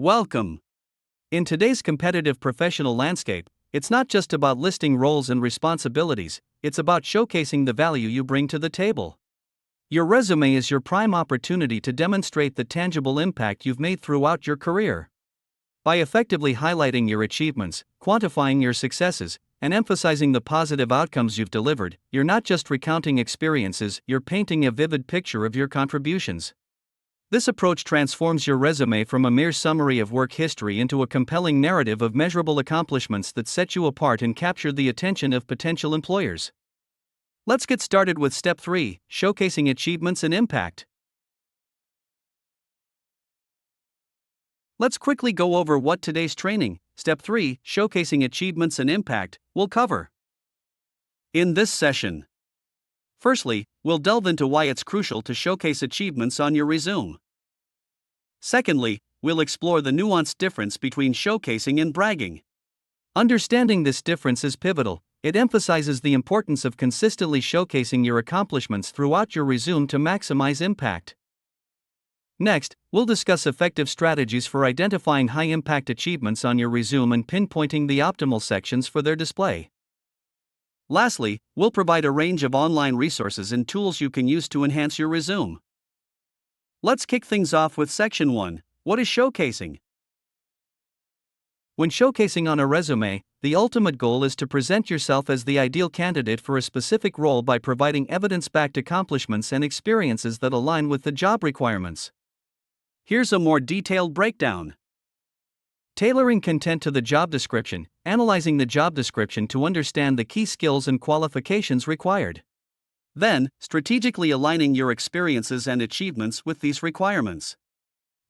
Welcome. In today's competitive professional landscape, it's not just about listing roles and responsibilities, it's about showcasing the value you bring to the table. Your resume is your prime opportunity to demonstrate the tangible impact you've made throughout your career. By effectively highlighting your achievements, quantifying your successes, and emphasizing the positive outcomes you've delivered, you're not just recounting experiences, you're painting a vivid picture of your contributions. This approach transforms your resume from a mere summary of work history into a compelling narrative of measurable accomplishments that set you apart and capture the attention of potential employers. Let's get started with Step 3, Showcasing Achievements and Impact. Let's quickly go over what today's training, Step 3, Showcasing Achievements and Impact, will cover. In this session, firstly, we'll delve into why it's crucial to showcase achievements on your resume. Secondly, we'll explore the nuanced difference between showcasing and bragging. Understanding this difference is pivotal. It emphasizes the importance of consistently showcasing your accomplishments throughout your resume to maximize impact. Next, we'll discuss effective strategies for identifying high-impact achievements on your resume and pinpointing the optimal sections for their display. Lastly, we'll provide a range of online resources and tools you can use to enhance your resume. Let's kick things off with Section 1. What is showcasing? When showcasing on a resume, the ultimate goal is to present yourself as the ideal candidate for a specific role by providing evidence-backed accomplishments and experiences that align with the job requirements. Here's a more detailed breakdown. Tailoring content to the job description, analyzing the job description to understand the key skills and qualifications required. Then, strategically aligning your experiences and achievements with these requirements.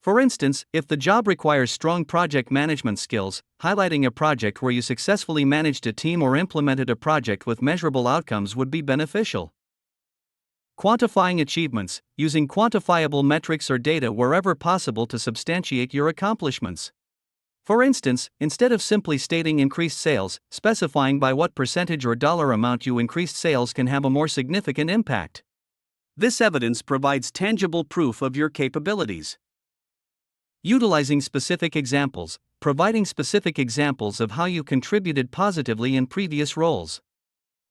For instance, if the job requires strong project management skills, highlighting a project where you successfully managed a team or implemented a project with measurable outcomes would be beneficial. Quantifying achievements, using quantifiable metrics or data wherever possible to substantiate your accomplishments. For instance, instead of simply stating increased sales, specifying by what percentage or dollar amount you increased sales can have a more significant impact. This evidence provides tangible proof of your capabilities. Utilizing specific examples, providing specific examples of how you contributed positively in previous roles.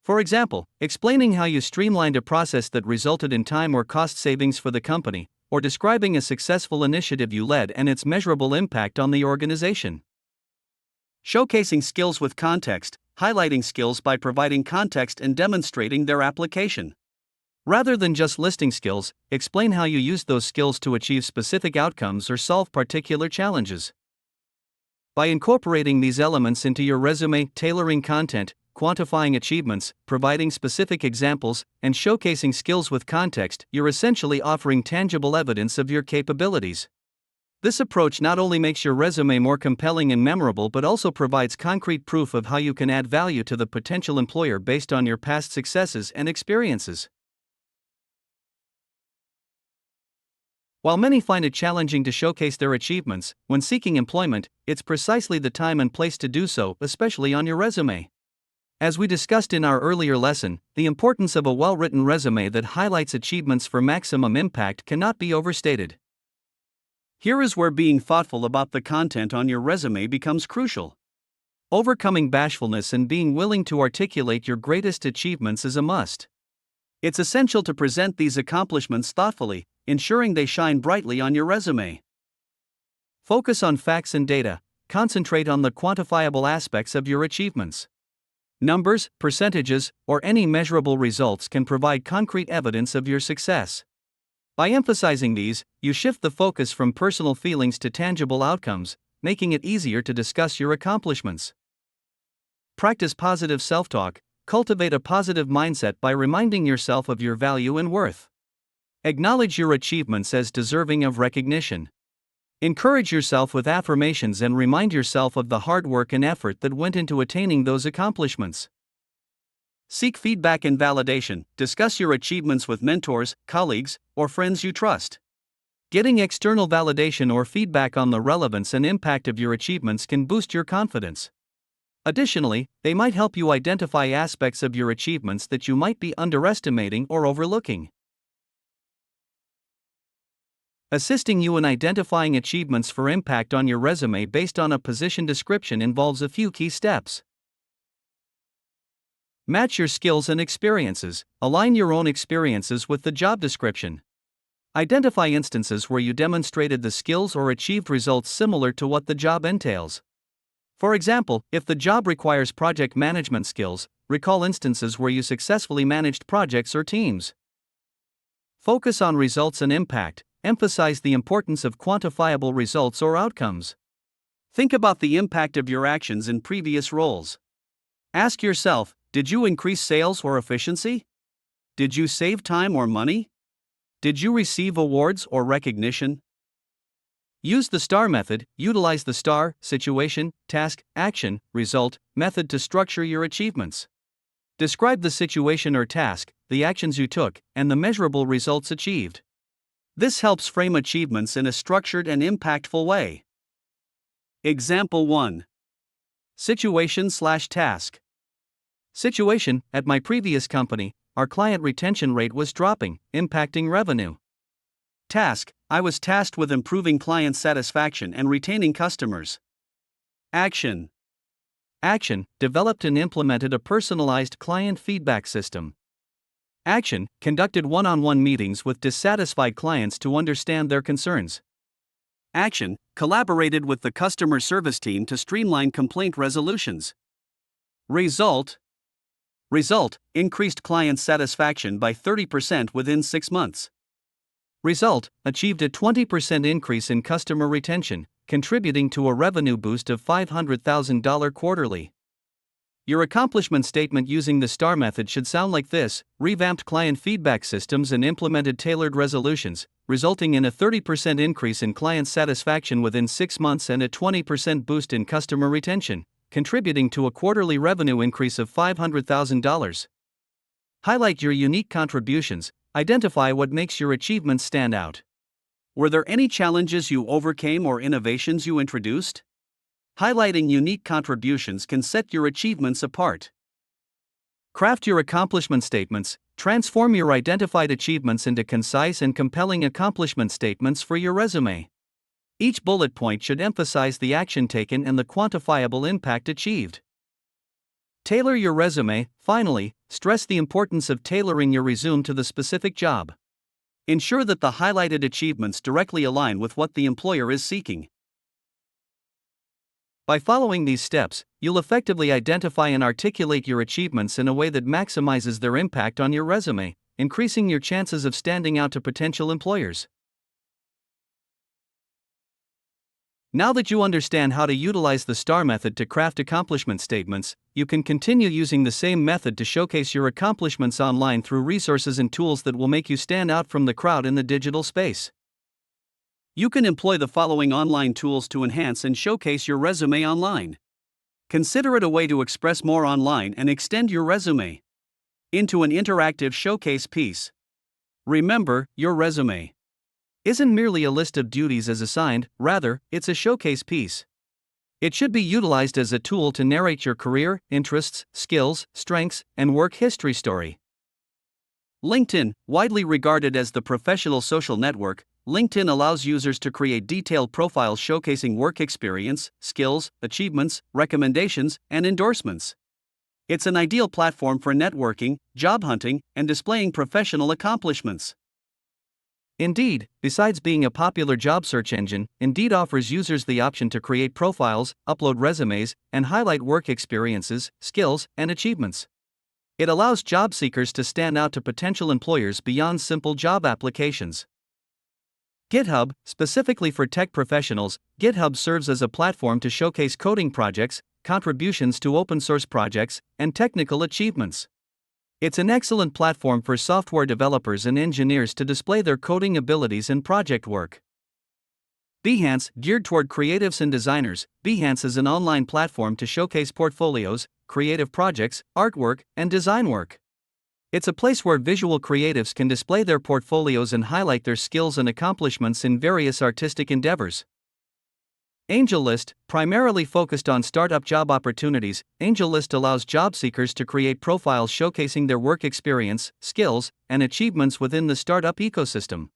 For example, explaining how you streamlined a process that resulted in time or cost savings for the company, or describing a successful initiative you led and its measurable impact on the organization. Showcasing skills with context, highlighting skills by providing context and demonstrating their application. Rather than just listing skills, explain how you used those skills to achieve specific outcomes or solve particular challenges. By incorporating these elements into your resume, tailoring content, quantifying achievements, providing specific examples, and showcasing skills with context, you're essentially offering tangible evidence of your capabilities. This approach not only makes your resume more compelling and memorable but also provides concrete proof of how you can add value to the potential employer based on your past successes and experiences. While many find it challenging to showcase their achievements, when seeking employment, it's precisely the time and place to do so, especially on your resume. As we discussed in our earlier lesson, the importance of a well-written resume that highlights achievements for maximum impact cannot be overstated. Here is where being thoughtful about the content on your resume becomes crucial. Overcoming bashfulness and being willing to articulate your greatest achievements is a must. It's essential to present these accomplishments thoughtfully, ensuring they shine brightly on your resume. Focus on facts and data. Concentrate on the quantifiable aspects of your achievements. Numbers, percentages, or any measurable results can provide concrete evidence of your success. By emphasizing these, you shift the focus from personal feelings to tangible outcomes, making it easier to discuss your accomplishments. Practice positive self-talk. Cultivate a positive mindset by reminding yourself of your value and worth. Acknowledge your achievements as deserving of recognition. Encourage yourself with affirmations and remind yourself of the hard work and effort that went into attaining those accomplishments. Seek feedback and validation. Discuss your achievements with mentors, colleagues, or friends you trust. Getting external validation or feedback on the relevance and impact of your achievements can boost your confidence. Additionally, they might help you identify aspects of your achievements that you might be underestimating or overlooking. Assisting you in identifying achievements for impact on your resume based on a position description involves a few key steps. Match your skills and experiences. Align your own experiences with the job description. Identify instances where you demonstrated the skills or achieved results similar to what the job entails. For example, if the job requires project management skills, recall instances where you successfully managed projects or teams. Focus on results and impact. Emphasize the importance of quantifiable results or outcomes. Think about the impact of your actions in previous roles. Ask yourself, did you increase sales or efficiency? Did you save time or money? Did you receive awards or recognition? Use the STAR method. Utilize the STAR, situation, task, action, result, method to structure your achievements. Describe the situation or task, the actions you took, and the measurable results achieved. This helps frame achievements in a structured and impactful way. Example 1. Situation/task. Situation: at my previous company, our client retention rate was dropping, impacting revenue. Task: I was tasked with improving client satisfaction and retaining customers. Action: developed and implemented a personalized client feedback system. Action: conducted one-on-one meetings with dissatisfied clients to understand their concerns. Action: collaborated with the customer service team to streamline complaint resolutions. Result: increased client satisfaction by 30% within 6 months. Result: achieved a 20% increase in customer retention, contributing to a revenue boost of $500,000 quarterly. Your accomplishment statement using the STAR method should sound like this: revamped client feedback systems and implemented tailored resolutions, resulting in a 30% increase in client satisfaction within 6 months and a 20% boost in customer retention, contributing to a quarterly revenue increase of $500,000. Highlight your unique contributions. Identify what makes your achievements stand out. Were there any challenges you overcame or innovations you introduced? Highlighting unique contributions can set your achievements apart. Craft your accomplishment statements. Transform your identified achievements into concise and compelling accomplishment statements for your resume. Each bullet point should emphasize the action taken and the quantifiable impact achieved. Tailor your resume. Finally, stress the importance of tailoring your resume to the specific job. Ensure that the highlighted achievements directly align with what the employer is seeking. By following these steps, you'll effectively identify and articulate your achievements in a way that maximizes their impact on your resume, increasing your chances of standing out to potential employers. Now that you understand how to utilize the STAR method to craft accomplishment statements, you can continue using the same method to showcase your accomplishments online through resources and tools that will make you stand out from the crowd in the digital space. You can employ the following online tools to enhance and showcase your resume online. Consider it a way to express more online and extend your resume into an interactive showcase piece. Remember, your resume isn't merely a list of duties as assigned, rather, it's a showcase piece. It should be utilized as a tool to narrate your career, interests, skills, strengths, and work history story. LinkedIn, widely regarded as the professional social network, LinkedIn allows users to create detailed profiles showcasing work experience, skills, achievements, recommendations, and endorsements. It's an ideal platform for networking, job hunting, and displaying professional accomplishments. Indeed, besides being a popular job search engine, Indeed offers users the option to create profiles, upload resumes, and highlight work experiences, skills, and achievements. It allows job seekers to stand out to potential employers beyond simple job applications. GitHub, specifically for tech professionals, GitHub serves as a platform to showcase coding projects, contributions to open source projects, and technical achievements. It's an excellent platform for software developers and engineers to display their coding abilities and project work. Behance, geared toward creatives and designers, Behance is an online platform to showcase portfolios, creative projects, artwork, and design work. It's a place where visual creatives can display their portfolios and highlight their skills and accomplishments in various artistic endeavors. AngelList, primarily focused on startup job opportunities, AngelList allows job seekers to create profiles showcasing their work experience, skills, and achievements within the startup ecosystem.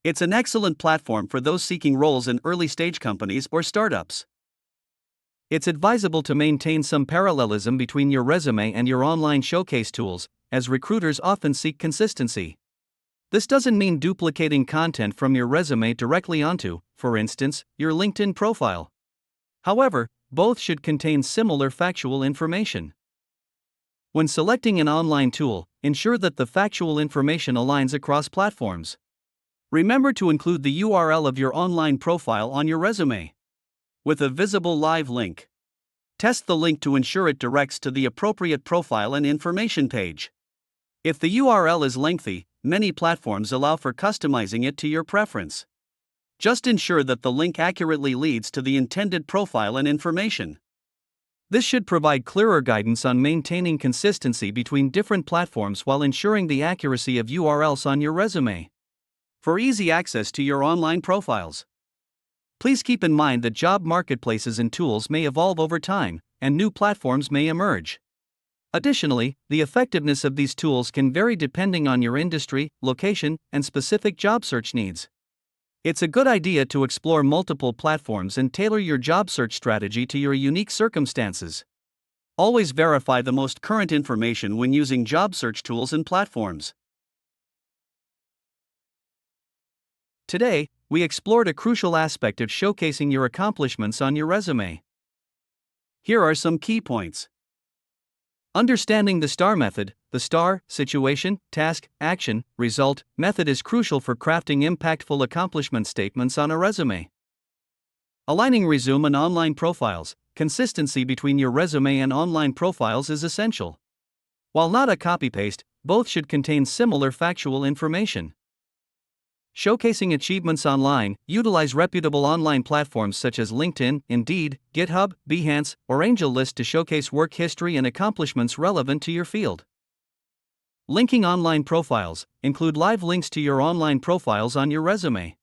It's an excellent platform for those seeking roles in early stage companies or startups. It's advisable to maintain some parallelism between your resume and your online showcase tools, as recruiters often seek consistency. This doesn't mean duplicating content from your resume directly onto, for instance, your LinkedIn profile. However, both should contain similar factual information. When selecting an online tool, ensure that the factual information aligns across platforms. Remember to include the URL of your online profile on your resume with a visible live link. Test the link to ensure it directs to the appropriate profile and information page. If the URL is lengthy, many platforms allow for customizing it to your preference. Just ensure that the link accurately leads to the intended profile and information. This should provide clearer guidance on maintaining consistency between different platforms while ensuring the accuracy of URLs on your resume. For easy access to your online profiles, please keep in mind that job marketplaces and tools may evolve over time, and new platforms may emerge. Additionally, the effectiveness of these tools can vary depending on your industry, location, and specific job search needs. It's a good idea to explore multiple platforms and tailor your job search strategy to your unique circumstances. Always verify the most current information when using job search tools and platforms. Today, we explored a crucial aspect of showcasing your accomplishments on your resume. Here are some key points. Understanding the STAR method. The STAR, situation, task, action, result, method is crucial for crafting impactful accomplishment statements on a resume. Aligning resume and online profiles. Consistency between your resume and online profiles is essential. While not a copy-paste, both should contain similar factual information. Showcasing achievements online. Utilize reputable online platforms such as LinkedIn, Indeed, GitHub, Behance, or AngelList to showcase work history and accomplishments relevant to your field. Linking online profiles. Include live links to your online profiles on your resume.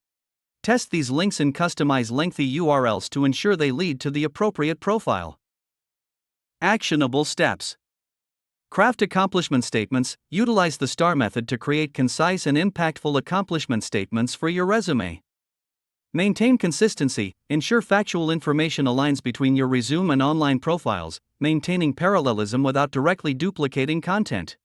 Test these links and customize lengthy URLs to ensure they lead to the appropriate profile. Actionable steps. Craft accomplishment statements. Utilize the STAR method to create concise and impactful accomplishment statements for your resume. Maintain consistency. Ensure factual information aligns between your resume and online profiles, maintaining parallelism without directly duplicating content.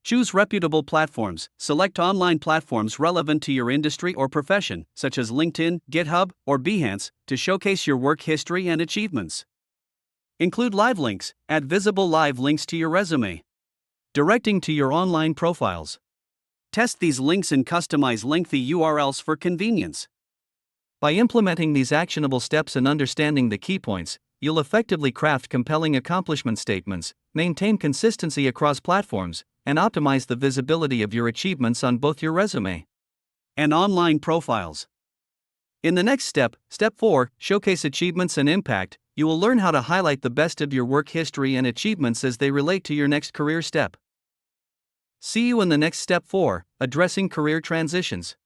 Choose reputable platforms. Select online platforms relevant to your industry or profession, such as LinkedIn, GitHub, or Behance, to showcase your work history and achievements. Include live links. Add visible live links to your resume, directing to your online profiles. Test these links and customize lengthy URLs for convenience. By implementing these actionable steps and understanding the key points, you'll effectively craft compelling accomplishment statements, maintain consistency across platforms, and optimize the visibility of your achievements on both your resume and online profiles. In the next step, Step 4, Showcase Achievements and Impact, you will learn how to highlight the best of your work history and achievements as they relate to your next career step. See you in the next Step 4, Addressing Career Transitions.